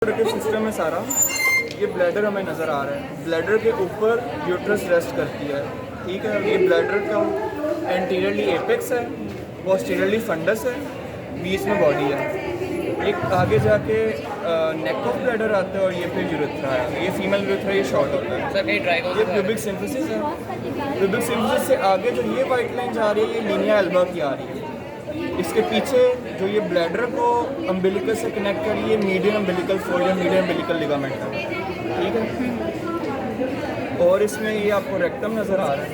System है सारा। ये ब्लैडर हमें नज़र आ रहा है, ब्लैडर के ऊपर यूट्रस रेस्ट करती है। ठीक है, ये ब्लैडर का एंटीरियरली एपेक्स है, पोस्टीरियरली फंडस है, बीच में बॉडी है। ये आगे जाके नेक ऑफ ब्लैडर आता है और ये फिर यूरेथ्रा है। ये फीमेल यूरेथ्रा ये शॉर्ट होता है। सर कहीं ड्राई ये प्यूबिक सिम्फिसिस है। प्यूबिक सिम्फिसिस से आगे जो ये वाइट लाइन जा रही है ये लीनिया एल्बा की आ रही है। इसके पीछे जो ये ब्लैडर को अम्बिलिकल से कनेक्ट कर रही है मीडियम अम्बिलिकल फोल्ड या मीडियम अम्बिलिकल लिगामेंट है। ठीक है, और इसमें ये आपको रेक्टम नज़र आ रहा है।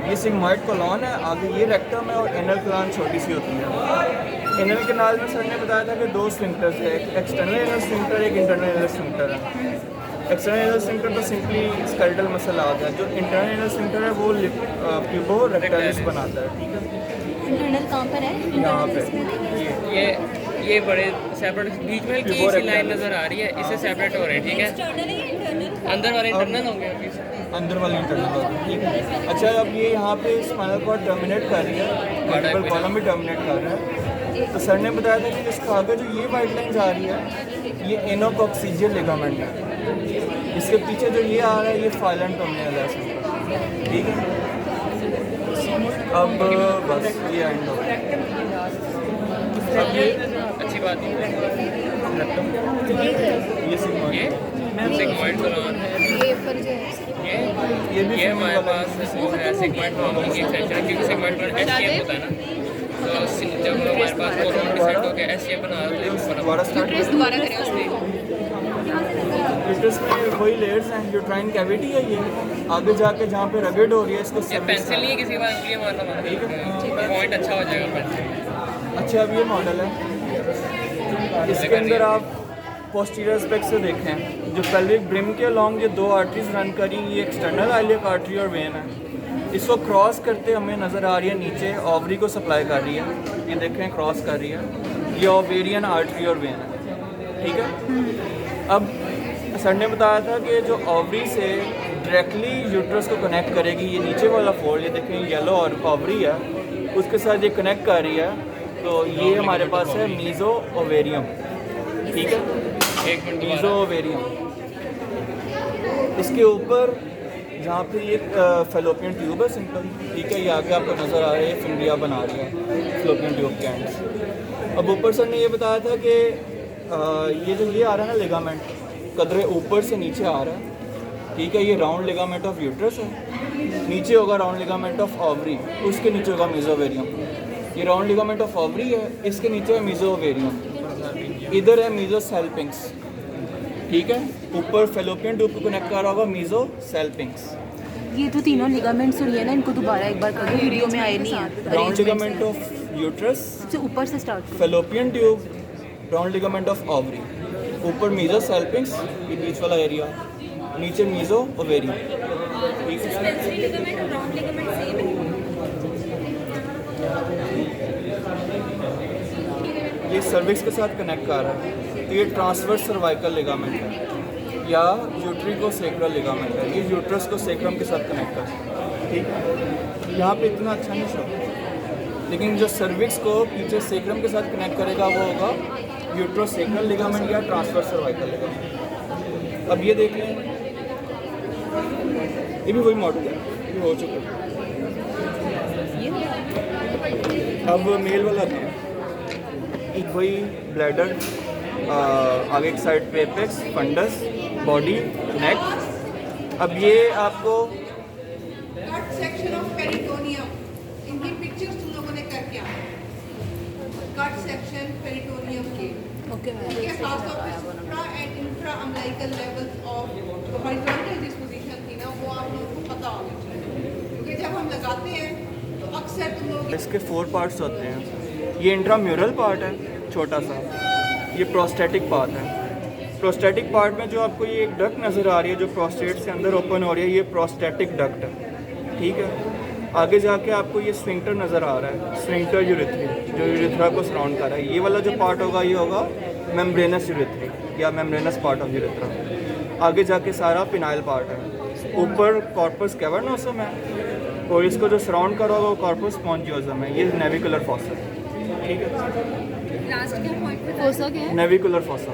ये सिग्मॉइड कोलॉन है, आगे ये रेक्टम है और एनल कलान छोटी सी होती है। एनल कैनाल में सर ने बताया था कि दो स्फिंक्टर्स है, एक एक्सटर्नल एनल स्फिंक्टर, एक इंटरनल एनल स्फिंक्टर है। एक्सटर्नल एनल स्फिंक्टर तो सिंपली स्केलेटल मसल आ गया, जो इंटरनल एनल स्फिंक्टर है वो प्यूबो रेक्टालिस बनाता है। ठीक है, इंटरनल कहाँ पर है? यहाँ पे ये बड़े सेपरेट बीच में की सी लाइन नजर आ रही है, इससे सेपरेट हो रहे हैं। ठीक है, एक्सटर्नल है या इंटरनल? अंदर वाले इंटरनल होंगे अभी। अंदर वाली इंटरनल होती है। ठीक है, अच्छा अब ये यहाँ पे स्पाइनल कॉर्ड टर्मिनेट कर रही है, वर्टिब्रल कॉलम भी टर्मिनेट कर रहा है। तो सर ने बताया था कि इसका आगे जो ये वाइट लाइन जा रही है ये एनोकॉक्सिजियल लिगामेंट है। इसके पीछे जो ये आ रहा है ये फाइलन टर्मिनल है। ठीक है, अब बस ये एंड हो गया। अब ये अच्छी बात है। ये सिग्मॉइड ये सिग्मॉइड कोलॉन है, ये पर जो है ये भी ये हमारे पास वो है सिग्मॉइड कोलॉन की एक्सटेंशन, क्योंकि सिग्मॉइड कोलॉन एस शेप होता है ना। तो जब हमारे पास कोलॉन के साइड हो गया एस शेप बना रहे हैं दोबारा स्टार्ट यूट्रस दोबारा करें उसमें। यूट्रस में वही लेयर्स हैं, यूट्राइन कैविटी है ये। आगे जाके जहाँ पे रगड़ हो रही है इसको ये पेंसिल नहीं है किसी बात के लिए मारना पॉइंट अच्छा हो जाएगा पेंसिल। अच्छा अब ये मॉडल है, इसके अंदर आप पोस्टीरियर एस्पेक्ट से देखें, जो पेल्विक ब्रिम के अलॉन्ग ये दो आर्टरीज रन करी, ये एक्सटर्नल आइलियक आर्टरी और वेन है। इसको क्रॉस करते हमें नज़र आ रही है नीचे ओवरी को सप्लाई कर रही है। ये देखें क्रॉस कर रही है, ये ओवेरियन आर्टरी और वेन है। ठीक है, अब सर ने बताया था कि जो ओवरी से डायरेक्टली यूट्रस को कनेक्ट करेगी, ये नीचे वाला फोल्ड ये देखें येलो और ओवरी है, उसके साथ ये कनेक्ट कर रही है। तो ये हमारे पास है मीजो ओवेरियम। ठीक है, एक मिनट मीजो ओवेरियम। इसके ऊपर जहाँ पे ये फेलोपियन ट्यूब है सिंपल। ठीक है, ये आगे आपको नज़र आ रहा है, ये फिंडिया बना रही है फेलोपियन ट्यूब के एंड से। अब ऊपर सर ने ये बताया था कि ये जो ये आ रहा है ना लिगामेंट, कदरे ऊपर से नीचे आ रहा है। ठीक है, ये राउंड लिगामेंट ऑफ यूट्रस है, नीचे होगा राउंड लिगामेंट ऑफ ओवरी, उसके नीचे होगा मीजोवेरियम। ये राउंड लिगामेंट ऑफ ओवरी है, इसके नीचे है मीजोवेरियम, इधर है मीजोसेल्पिंक्स। ठीक है, ऊपर फेलोपियन ट्यूब को कनेक्ट कर रहा होगा मीजोसेल्पिंक्स। ये तो तीनों लिगामेंट्स और ये ना, इनको दोबारा एक बार कर दो, वीडियो में आए नहीं है। राउंड लिगामेंट ऑफ यूट्रस, सबसे ऊपर से स्टार्ट करो। Fallopian tube, round ligament of ovary, ऊपर मीजोसेल्पिंक्स ये बीच वाला एरिया, नीचे मीजो ओवेरियम। ठीक है, ये सर्विक्स के साथ कनेक्ट कर रहा है। तो ये ट्रांसवर्स सर्वाइकल लिगामेंट है या यूट्रिको-सेक्रल लिगामेंट है, ये यूट्रस को सेक्रम के साथ कनेक्ट करता है। ठीक है, यहाँ पे इतना अच्छा नहीं शो, लेकिन जो सर्विक्स को पीछे सेक्रम के साथ कनेक्ट करेगा वो होगा यूट्रो-सेक्रल लिगामेंट या ट्रांसवर्स सर्वाइकल लिगामेंट। अब ये देख लें, ये भी वही मॉडल है, ये हो चुका है। अब मेल वाला था, एक वही ब्लैडर, आगे एक साइड पे एपेक्स, फंडस, बॉडी, नेक। अब ये आपको कट सेक्शन ऑफ पेरिटोनियम, इनकी पिक्चर्स तुम लोगों ने करके आए। कट सेक्शन पेरिटोनियम के ओके इनके खासतौर पे supra and infra umbilical levels of जो हॉरिजॉन्टल डिस्पोजिशन थी ना, वो आप लोगों को पता होनी चाहिए, क्योंकि जब हम लगाते हैं तो अक्सर तुम लोग इसके 4 पार्ट्स होते हैं। ये इंट्राम्यूरल पार्ट है छोटा सा, ये प्रोस्टेटिक पार्ट है। प्रोस्टेटिक पार्ट में जो आपको ये एक डक्ट नज़र आ रही है जो प्रोस्टेट से अंदर ओपन हो रही है, ये प्रोस्टेटिक डक्ट है। ठीक है, आगे जाके आपको ये स्फिंक्टर नज़र आ रहा है, स्फिंक्टर यूरेथ्री, जो यूरेथ्रा को सराउंड कर रहा है। ये वाला जो पार्ट होगा ये होगा मेम्ब्रेनस यूरेथ्री या मेम्ब्रेनस पार्ट ऑफ यूरेथ्रा। आगे जाके सारा पिनाइल पार्ट है। ऊपर कॉर्पस कैवर्नोसम है और इसको जो सराउंड कर रहा होगा वो कॉर्पस स्पॉन्जियोसम है, ये नेविकुलर फॉसा। ठीक है, लास्ट क्या पॉइंट फोसा क्या है? Navicular fossa.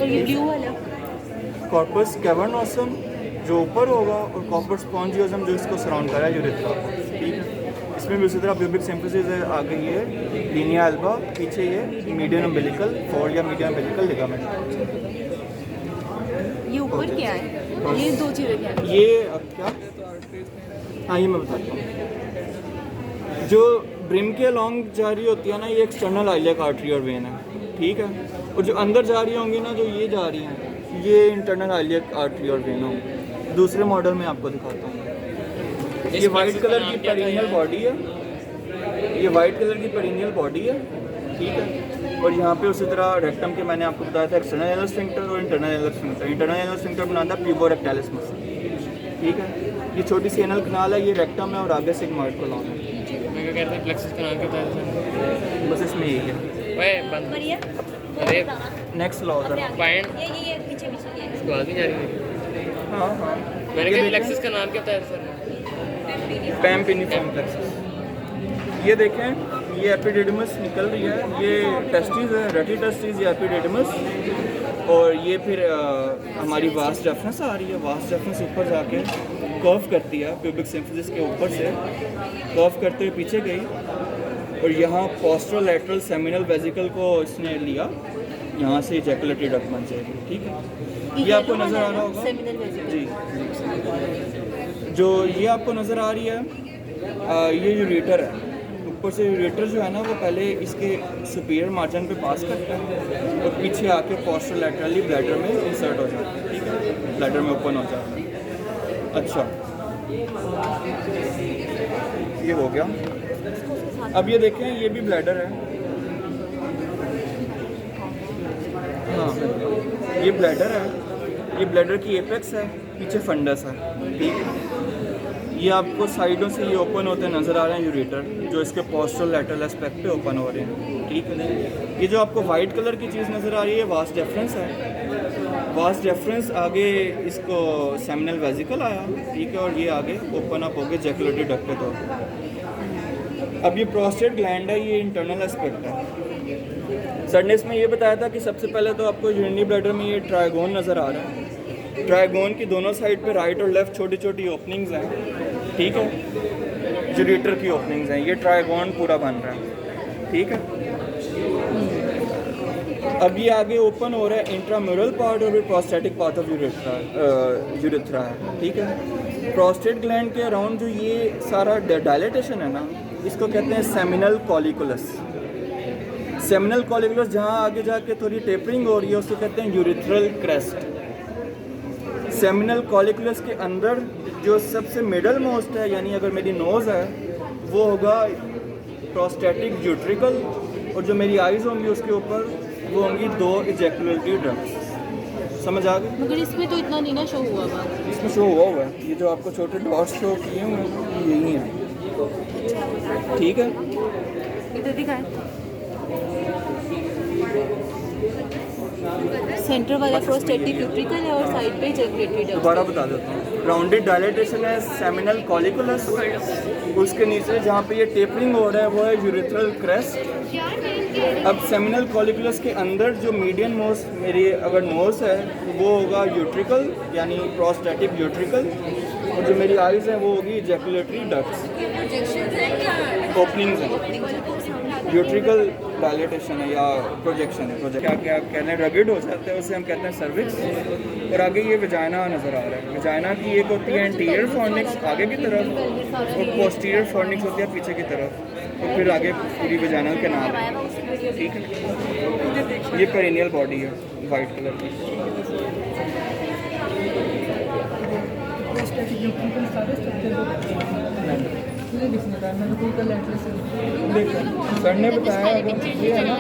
और ये ब्लू वाला कॉर्पस कैवर्नोसम जो ऊपर होगा और कॉर्पस स्पॉन्जियोसम जो इसको सराउंड कर रहा है यूरेथ्रा को, ठीक है। इसमें भी उसी तरह प्यूबिक सिम्फिसिस है, आगे ये लीनिया एल्बा, पीछे ये मीडियन अम्बिलिकल फोल्ड या मीडियन अम्बिलिकल लिगामेंट। ये ऊपर क्या है? ये दो चीज़ें क्या है? ये अब क्या, हाँ ये मैं बताता हूँ। जो ब्रिम के अलॉन्ग जा रही होती है ना, ये एक्सटर्नल आइलियक आर्टरी और वेन है, ठीक है। और जो अंदर जा रही होंगी ना, जो ये जा रही हैं, ये इंटरनल आइलियक आर्टरी और वेन होंगी। दूसरे मॉडल में आपको दिखाता हूँ। ये वाइट कलर की पेरिनियल बॉडी है, ये वाइट कलर की पेरिनियल बॉडी है, ठीक है। और यहाँ पे उसी तरह रेक्टम के मैंने आपको बताया था एक्सटर्नल एनल स्फिंक्टर और internal anal sphincter. Internal anal sphincter बनाता है प्यूबोरेक्टालिस मसल, ठीक है। ये छोटी सी एनल कनाल है, ये रेक्टम है और आगे सिग्मॉइड कोलॉन है। मैं क्या कहता हूँ प्लेक्सस का नाम क्या होता है? बस इसमें यही है। वह बंद अरे नेक्स्ट लॉ है पॉइंट ये पीछे पीछे ये इसको आगे जा रही है। हाँ हाँ, मैंने कहा प्लेक्सस का नाम क्या होता है सर? पैम्पिनिफॉर्म प्लेक्सस। ये देखें, ये एपिडिडमस निकल रही है, ये टेस्टिस है, रेटी टेस्टिस, ये एपिडिडमस। और ये फिर हमारी वास्ट रेफरेंस आ रही है, वास्ट रेफरेंस ऊपर जाके कर्व करती है प्यूबिक सिम्फिसिस के ऊपर से, कर्व करते हुए पीछे गई और यहाँ पोस्टरोलैटरल सेमिनल वेजिकल को इसने लिया, यहाँ से इजैकुलेटरी डक्ट बन जाएगी, ठीक है। ये आपको नज़र आ रहा होगा सेमिनल वेजिकल। जी, जो ये आपको नज़र आ रही है, ये यूरेटर है। ऊपर से यूरेटर जो है ना, वो पहले इसके सुपीरियर मार्जिन पे पास करता है और पीछे आके पोस्टरोलैटरली ब्लैडर में इंसर्ट हो जाता है, ठीक है, ब्लैडर में ओपन हो जाता है। अच्छा, ये हो गया। अब ये देखें, ये भी ब्लैडर है, हाँ ये ब्लैडर है, ये ब्लैडर की एपेक्स है, पीछे फंडस है, ठीक है। ये आपको साइडों से ये ओपन होते नज़र आ रहे हैं यूरेटर, जो इसके पोस्टरोलैटरल एस्पेक्ट पे ओपन हो रहे हैं, ठीक है। ये जो आपको वाइट कलर की चीज़ नज़र आ रही है, वास्ट रेफरेंस है। वास्ट रेफरेंस आगे इसको सेमिनल वेजिकल आया, ठीक है, और ये आगे ओपन अप हो गए जैकुलेटरी डक्ट के तौर पर। अब ये प्रोस्टेट ग्लैंड है, ये इंटरनल एस्पेक्ट है। सर ने इसमें ये बताया था कि सबसे पहले तो आपको यूरिनरी ब्लैडर में ये ट्राइगोन नज़र आ रहा है। ट्राइगोन की दोनों साइड पे राइट और लेफ्ट छोटी छोटी ओपनिंग्स हैं, ठीक है, यूरेटर की ओपनिंग्स हैं। ये ट्राइगोन पूरा बन रहा है, ठीक है। अब ये आगे ओपन हो रहा है इंट्राम्यूरल पार्ट और प्रोस्टेटिक पार्ट ऑफ यूरेथ्रा है, ठीक है। प्रोस्टेट ग्लैंड के अराउंड जो ये सारा डायलेटेशन है ना, इसको कहते हैं सेमिनल कॉलिकुलस। सेमिनल कॉलिकुलस जहाँ आगे जाके थोड़ी टेपरिंग हो रही है, उसको कहते हैं यूरेथ्रल क्रेस्ट। सेमिनल कॉलिकुलस के अंदर जो सबसे मिडल मोस्ट है, यानी अगर मेरी नोज़ है, वो होगा प्रोस्टेटिक यूट्रिकल, और जो मेरी आइज़ होंगी उसके ऊपर वो होंगी दो इजैकुलेटरी डक्ट्स। समझ आ गई? मगर इसमें तो इतना नहीं ना शो हुआ बात। इसमें शो हुआ है, ये जो आपको छोटे डॉट्स शो किए हुए हैं ये यही है, ठीक है। इधर दिखाएं। सेंटर वाला प्रोस्टेटिक यूट्रिकल है और साइड पे इजैकुलेटरी डक्ट। दोबारा बता देता हूँ, राउंडेड डायलेटेशन है सेमिनल कॉलिकुलस, उसके नीचे जहाँ पे ये टेपरिंग हो रहा है वो है यूरेथ्रल क्रेस्ट। अब सेमिनल कॉलिकुलस के अंदर जो मीडियन मोस्ट मेरी अगर नोज है वो होगा यूट्रिकल, यानी प्रोस्टेटिक यूट्रिकल, और जो मेरी आइज़ है वो होगी इजैकुलेटरी डक्ट्स, ओपनिंग्स हैं। यूट्रिकल डायलेटेशन है या प्रोजेक्शन है, क्या क्या कहते हैं, रगिड हो जाता है, उसे हम कहते हैं सर्विक्स। और आगे ये विजाइना नज़र आ रहा है। विजाइना की एक होती है एंटीरियर फॉर्निक्स आगे की तरफ, और पोस्टीरियर फॉर्निक्स होती है पीछे की तरफ, और फिर आगे पूरी विजाइना के नाम है, ठीक है। ये पेरिनियल बॉडी है वाइट कलर की। सर ने बताया अगर ये है ना